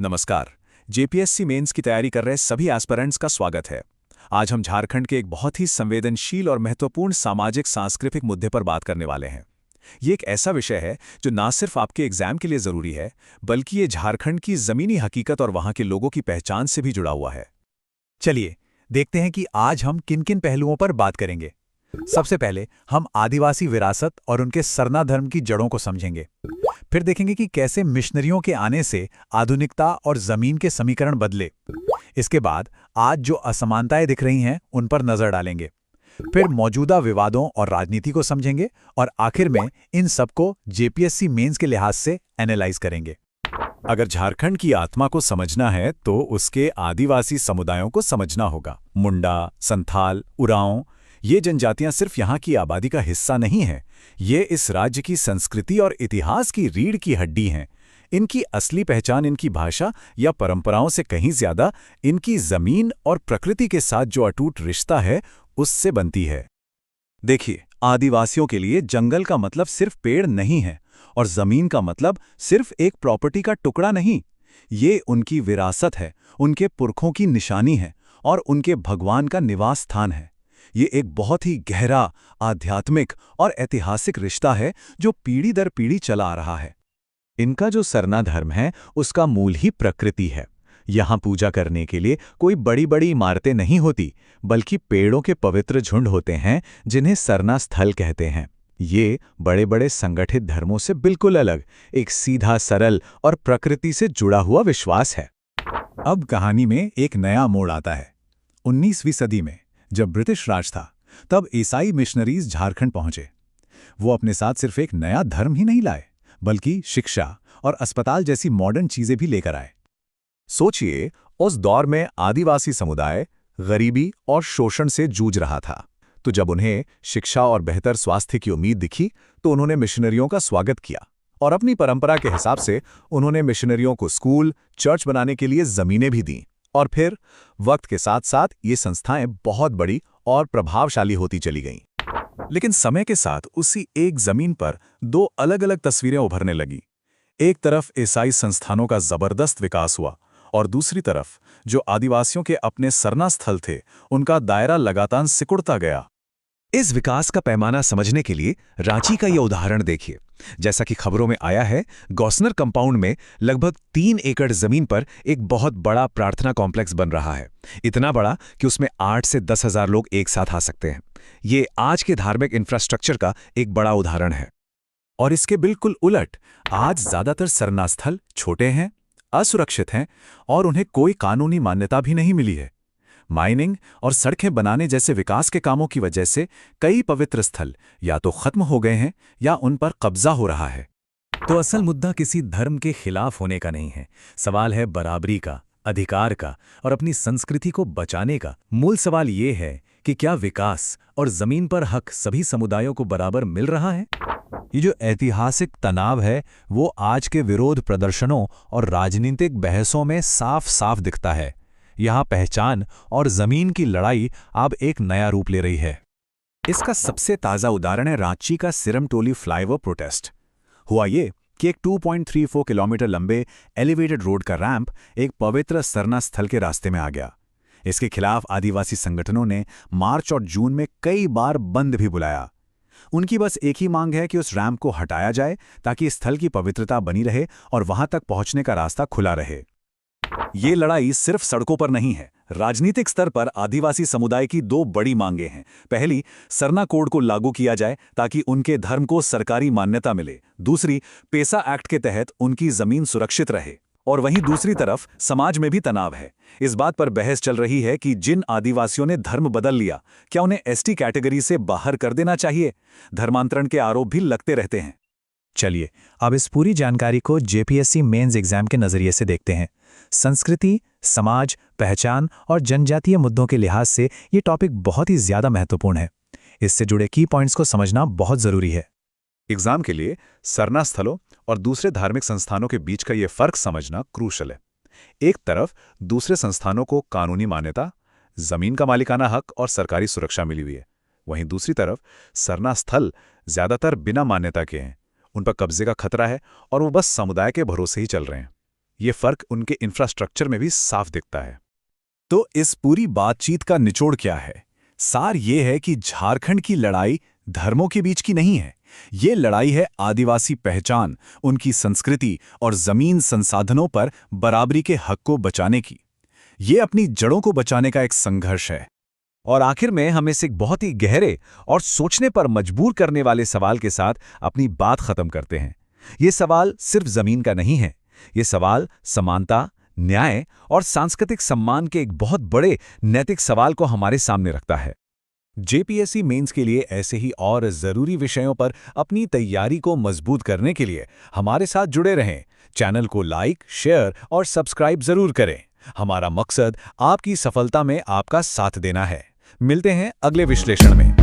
नमस्कार। JPSC mains की तैयारी कर रहे सभी एस्पिरेंट्स का स्वागत है। आज हम झारखंड के एक बहुत ही संवेदनशील और महत्वपूर्ण सामाजिक सांस्कृतिक मुद्दे पर बात करने वाले हैं। ये एक ऐसा विषय है जो ना सिर्फ आपके एग्जाम के लिए जरूरी है, बल्कि ये झारखंड की जमीनी हकीकत और वहाँ के लोगों की पहचान से भी जुड़ा हुआ है। चलिए देखते हैं कि आज हम किन किन पहलुओं पर बात करेंगे। सबसे पहले हम आदिवासी विरासत और उनके सरना धर्म की जड़ों को समझेंगे। फिर देखेंगे कि कैसे मिशनरियों के आने से आधुनिकता और जमीन के समीकरण बदले। इसके बाद आज जो असमानताएं दिख रही हैं उन पर नजर डालेंगे। फिर मौजूदा विवादों और राजनीति को समझेंगे और आखिर में इन सबको जेपीएससी मेंस के लिहाज से एनालाइज करेंगे। अगर झारखंड की आत्मा को समझना है तो उसके आदिवासी समुदायों को समझना होगा। मुंडा, संथाल, उरांव, ये जनजातियां सिर्फ यहाँ की आबादी का हिस्सा नहीं हैं, ये इस राज्य की संस्कृति और इतिहास की रीढ़ की हड्डी हैं। इनकी असली पहचान इनकी भाषा या परंपराओं से कहीं ज्यादा इनकी जमीन और प्रकृति के साथ जो अटूट रिश्ता है उससे बनती है। देखिए, आदिवासियों के लिए जंगल का मतलब सिर्फ पेड़ नहीं है और जमीन का मतलब सिर्फ एक प्रॉपर्टी का टुकड़ा नहीं। ये उनकी विरासत है, उनके पुरखों की निशानी है और उनके भगवान का निवास स्थान है। ये एक बहुत ही गहरा, आध्यात्मिक और ऐतिहासिक रिश्ता है जो पीढ़ी दर पीढ़ी चला आ रहा है। इनका जो सरना धर्म है उसका मूल ही प्रकृति है। यहाँ पूजा करने के लिए कोई बड़ी बड़ी इमारतें नहीं होती, बल्कि पेड़ों के पवित्र झुंड होते हैं जिन्हें सरना स्थल कहते हैं। ये बड़े बड़े संगठित धर्मों से बिल्कुल अलग एक सीधा, सरल और प्रकृति से जुड़ा हुआ विश्वास है। अब कहानी में एक नया मोड़ आता है। 19वीं सदी में जब ब्रिटिश राज था, तब ईसाई मिशनरीज झारखंड पहुंचे। वो अपने साथ सिर्फ एक नया धर्म ही नहीं लाए, बल्कि शिक्षा और अस्पताल जैसी मॉडर्न चीजें भी लेकर आए। सोचिए, उस दौर में आदिवासी समुदाय गरीबी और शोषण से जूझ रहा था, तो जब उन्हें शिक्षा और बेहतर स्वास्थ्य की उम्मीद दिखी तो उन्होंने मिशनरियों का स्वागत किया और अपनी परंपरा के हिसाब से उन्होंने मिशनरियों को स्कूल, चर्च बनाने के लिए जमीनें भी दीं। और फिर वक्त के साथ साथ ये संस्थाएं बहुत बड़ी और प्रभावशाली होती चली गईं। लेकिन समय के साथ उसी एक जमीन पर दो अलग अलग तस्वीरें उभरने लगी। एक तरफ ईसाई संस्थानों का जबरदस्त विकास हुआ और दूसरी तरफ जो आदिवासियों के अपने सरना स्थल थे उनका दायरा लगातार सिकुड़ता गया। इस विकास का पैमाना समझने के लिए रांची का यह उदाहरण देखिए। जैसा कि खबरों में आया है, गौसनर कंपाउंड में लगभग 3 एकड़ जमीन पर एक बहुत बड़ा प्रार्थना कॉम्प्लेक्स बन रहा है। इतना बड़ा कि उसमें 8 से 10 हजार लोग एक साथ आ सकते हैं। ये आज के धार्मिक इंफ्रास्ट्रक्चर का एक बड़ा उदाहरण है। और इसके बिल्कुल उलट, आज ज्यादातर सरना स्थल छोटे हैं, असुरक्षित हैं और उन्हें कोई कानूनी मान्यता भी नहीं मिली है। माइनिंग और सड़कें बनाने जैसे विकास के कामों की वजह से कई पवित्र स्थल या तो खत्म हो गए हैं या उन पर कब्जा हो रहा है। तो असल मुद्दा किसी धर्म के खिलाफ होने का नहीं है। सवाल है बराबरी का, अधिकार का और अपनी संस्कृति को बचाने का। मूल सवाल ये है कि क्या विकास और जमीन पर हक सभी समुदायों को बराबर मिल रहा है? ये जो ऐतिहासिक तनाव है वो आज के विरोध प्रदर्शनों और राजनीतिक बहसों में साफ साफ दिखता है। यहाँ पहचान और जमीन की लड़ाई अब एक नया रूप ले रही है। इसका सबसे ताज़ा उदाहरण है रांची का सिरमटोली फ्लाईओवर प्रोटेस्ट। हुआ ये कि एक 2.34 किलोमीटर लंबे एलिवेटेड रोड का रैंप एक पवित्र सरना स्थल के रास्ते में आ गया। इसके खिलाफ आदिवासी संगठनों ने मार्च और जून में कई बार बंद भी बुलाया। उनकी बस एक ही मांग है कि उस रैंप को हटाया जाए ताकि स्थल की पवित्रता बनी रहे और वहां तक पहुंचने का रास्ता खुला रहे। ये लड़ाई सिर्फ सड़कों पर नहीं है। राजनीतिक स्तर पर आदिवासी समुदाय की दो बड़ी मांगें हैं। पहली, सरना कोड को लागू किया जाए ताकि उनके धर्म को सरकारी मान्यता मिले। दूसरी, पेसा एक्ट के तहत उनकी जमीन सुरक्षित रहे। और वहीं दूसरी तरफ समाज में भी तनाव है। इस बात पर बहस चल रही है कि जिन आदिवासियों ने धर्म बदल लिया, क्या उन्हें एसटी कैटेगरी से बाहर कर देना चाहिए? धर्मांतरण के आरोप भी लगते रहते हैं। चलिए अब इस पूरी जानकारी को जेपीएससी मेंस एग्जाम के नजरिए से देखते हैं। संस्कृति, समाज, पहचान और जनजातीय मुद्दों के लिहाज से ये टॉपिक बहुत ही ज्यादा महत्वपूर्ण है। इससे जुड़े की पॉइंट्स को समझना बहुत जरूरी है। एग्जाम के लिए सरना स्थलों और दूसरे धार्मिक संस्थानों के बीच का ये फर्क समझना क्रूशल है। एक तरफ दूसरे संस्थानों को कानूनी मान्यता, जमीन का मालिकाना हक और सरकारी सुरक्षा मिली हुई है, वहीं दूसरी तरफ सरना स्थल ज्यादातर बिना मान्यता के हैं, उन पर कब्जे का खतरा है और वो बस समुदाय के भरोसे ही चल रहे हैं। ये फर्क उनके इंफ्रास्ट्रक्चर में भी साफ दिखता है। तो इस पूरी बातचीत का निचोड़ क्या है? सार ये है कि झारखंड की लड़ाई धर्मों के बीच की नहीं है। ये लड़ाई है आदिवासी पहचान, उनकी संस्कृति और जमीन संसाधनों पर बराबरी के हक को बचाने की। ये अपनी जड़ों को बचाने का एक संघर्ष है। और आखिर में हम इस एक बहुत ही गहरे और सोचने पर मजबूर करने वाले सवाल के साथ अपनी बात खत्म करते हैं। ये सवाल सिर्फ जमीन का नहीं है। ये सवाल समानता, न्याय और सांस्कृतिक सम्मान के एक बहुत बड़े नैतिक सवाल को हमारे सामने रखता है। जेपीएससी मेंस के लिए ऐसे ही और ज़रूरी विषयों पर अपनी तैयारी को मजबूत करने के लिए हमारे साथ जुड़े रहें। चैनल को लाइक, शेयर और सब्सक्राइब ज़रूर करें। हमारा मकसद आपकी सफलता में आपका साथ देना है। मिलते हैं अगले विश्लेषण में।